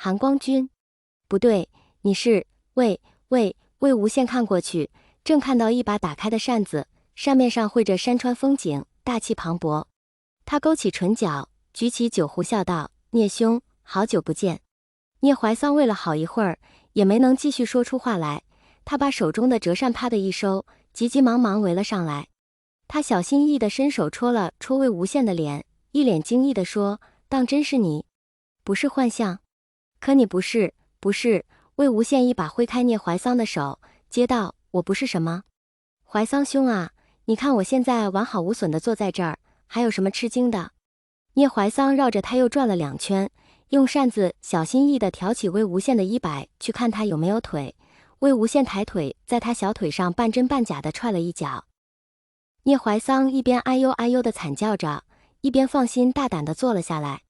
韩光君，不对，你是魏无羡看过去，正看到一把打开的扇子，扇面上绘着山川风景，大气磅礴。他勾起唇角，举起酒壶，笑道：“聂兄，好久不见。”聂怀桑为了好一会儿，也没能继续说出话来。他把手中的折扇啪的一收，急急忙忙围了上来。他小心翼翼地伸手戳了戳魏无羡的脸，一脸惊异地说：“当真是你？不是幻象？可你不是。”魏无羡一把挥开聂怀桑的手，接道：“我不是什么？怀桑兄啊，你看我现在完好无损地坐在这儿，还有什么吃惊的？”聂怀桑绕着他又转了2圈，用扇子小心翼翼地挑起魏无羡的衣摆，去看他有没有腿。魏无羡抬腿，在他小腿上半真半假地踹了一脚。聂怀桑一边哎呦哎呦地惨叫着，一边放心大胆地坐了下来。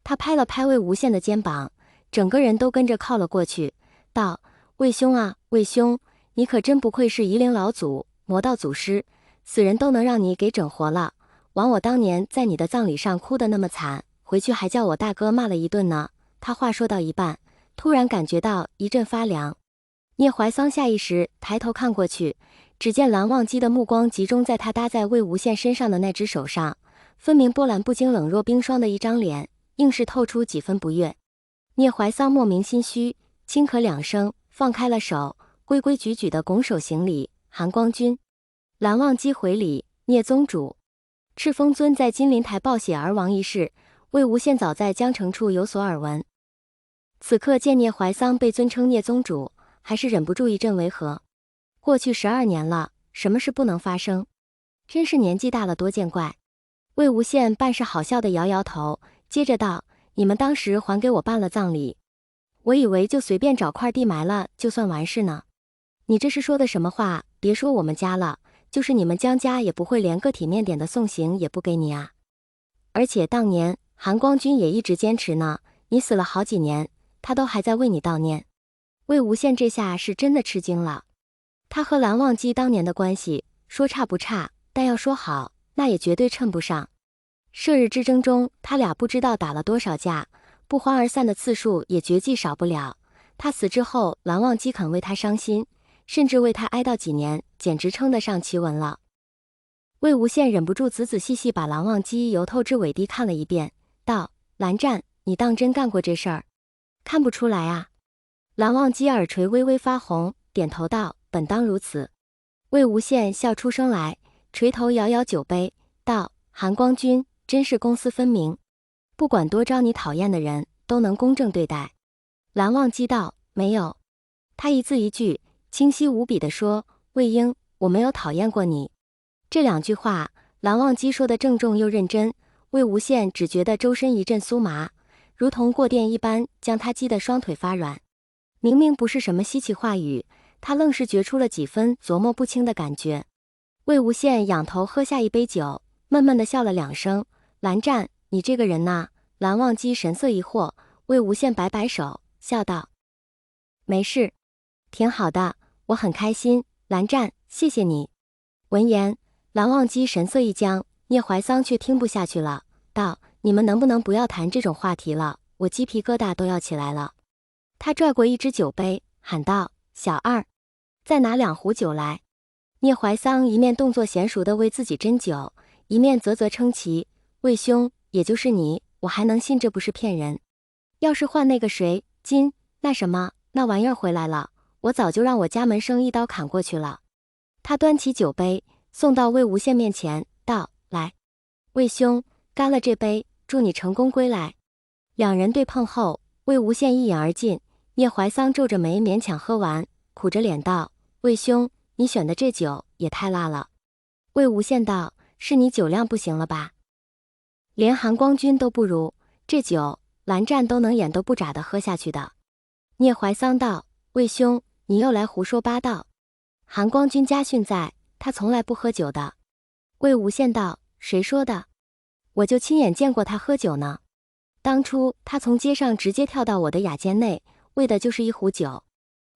他拍了拍魏无羡的肩膀，整个人都跟着靠了过去，道：“魏兄啊，魏兄，你可真不愧是夷陵老祖，魔道祖师，死人都能让你给整活了。枉我当年在你的葬礼上哭得那么惨，回去还叫我大哥骂了一顿呢。”他话说到一半，突然感觉到一阵发凉。聂怀桑下意识抬头看过去，只见蓝忘机的目光集中在他搭在魏无羡身上的那只手上，分明波澜不惊冷若冰霜的一张脸，硬是透出几分不悦。聂怀桑莫名心虚，轻咳2声，放开了手，规规矩矩地拱手行礼：“韩光君。”蓝忘机回礼：“聂宗主。”赤峰尊在金陵台暴血而亡一事，魏无羡早在江城处有所耳闻。此刻见聂怀桑被尊称聂宗主，还是忍不住一阵违和。过去12年了，什么事不能发生？真是年纪大了多见怪。魏无羡办事好笑地摇摇头，接着道：“你们当时还给我办了葬礼，我以为就随便找块地埋了就算完事呢。你这是说的什么话？别说我们家了，就是你们江家也不会连个体面点的送行也不给你啊。而且当年韩光君也一直坚持呢，你死了好几年，他都还在为你悼念。”魏无羡这下是真的吃惊了。他和蓝忘机当年的关系，说差不差，但要说好，那也绝对称不上。射日之争中，他俩不知道打了多少架，不欢而散的次数也绝技少不了。他死之后，蓝忘机肯为他伤心，甚至为他哀悼几年，简直称得上奇闻了。魏无羡忍不住仔仔细细把蓝忘机由头至尾地看了一遍，道：“蓝湛，你当真干过这事儿？看不出来啊。”蓝忘机耳垂微微发红，点头道：“本当如此。”魏无羡笑出声来，垂头摇摇酒杯，道：“韩光君真是公私分明，不管多招你讨厌的人，都能公正对待。”蓝忘机道：“没有。”他一字一句，清晰无比地说：“魏婴，我没有讨厌过你。”这2句话，蓝忘机说得郑重又认真，魏无羡只觉得周身一阵酥麻，如同过电一般，将他击得双腿发软。明明不是什么稀奇话语，他愣是觉出了几分琢磨不清的感觉。魏无羡仰头喝下一杯酒，闷闷地笑了2声：“蓝湛，你这个人呐。”蓝忘机神色疑惑，魏无羡摆摆手，笑道：“没事，挺好的，我很开心。蓝湛，谢谢你。”闻言，蓝忘机神色一僵，聂怀桑却听不下去了，道：“你们能不能不要谈这种话题了？我鸡皮疙瘩都要起来了。”他拽过一只酒杯，喊道：“小二，再拿2壶酒来。”聂怀桑一面动作娴熟地为自己斟酒，一面啧啧称奇：“魏兄，也就是你，我还能信这不是骗人。要是换那个谁，那玩意儿回来了，我早就让我家门生一刀砍过去了。”他端起酒杯，送到魏无羡面前，道：“来，魏兄，干了这杯，祝你成功归来。”2人对碰后，魏无羡一饮而尽，聂怀桑皱着眉勉强喝完，苦着脸道：“魏兄，你选的这酒也太辣了。”魏无羡道：“是你酒量不行了吧？连韩光君都不如，这酒蓝湛都能眼都不眨地喝下去的。”聂怀桑道：“魏兄，你又来胡说八道。韩光君家训在，他从来不喝酒的。”魏无羡道：“谁说的？我就亲眼见过他喝酒呢。当初他从街上直接跳到我的雅间内，为的就是1壶酒。”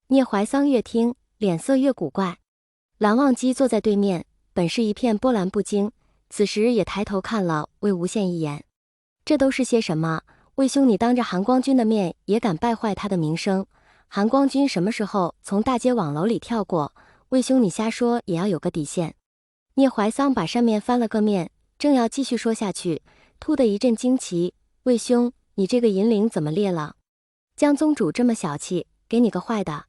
聂怀桑越听，脸色越古怪。蓝忘机坐在对面，本是一片波澜不惊，此时也抬头看了魏无羡一眼。这都是些什么？魏兄，你当着韩光君的面也敢败坏他的名声？韩光君什么时候从大街往楼里跳过？魏兄，你瞎说也要有个底线。聂怀桑把扇面翻了个面，正要继续说下去，突的一阵惊奇，魏兄，你这个银铃怎么裂了？江宗主这么小气，给你个坏的。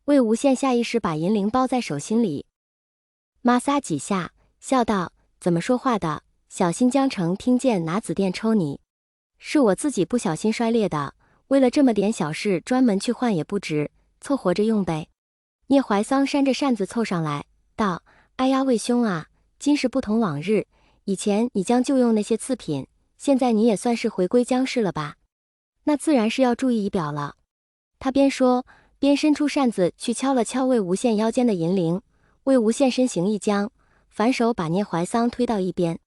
魏无羡下意识把银铃包在手心里，摩挲几下，笑道：怎么说话的？小心江城听见拿紫电抽你。是我自己不小心摔裂的，为了这么点小事专门去换也不值，凑合着用呗。聂怀桑扇着扇子凑上来，道：哎呀，魏兄啊，今时不同往日，以前你将就用那些次品，现在你也算是回归江氏了吧？那自然是要注意仪表了。他边说边伸出扇子去敲了敲魏无羡腰间的银铃，魏无羡身形一僵，反手把聂怀桑推到一边。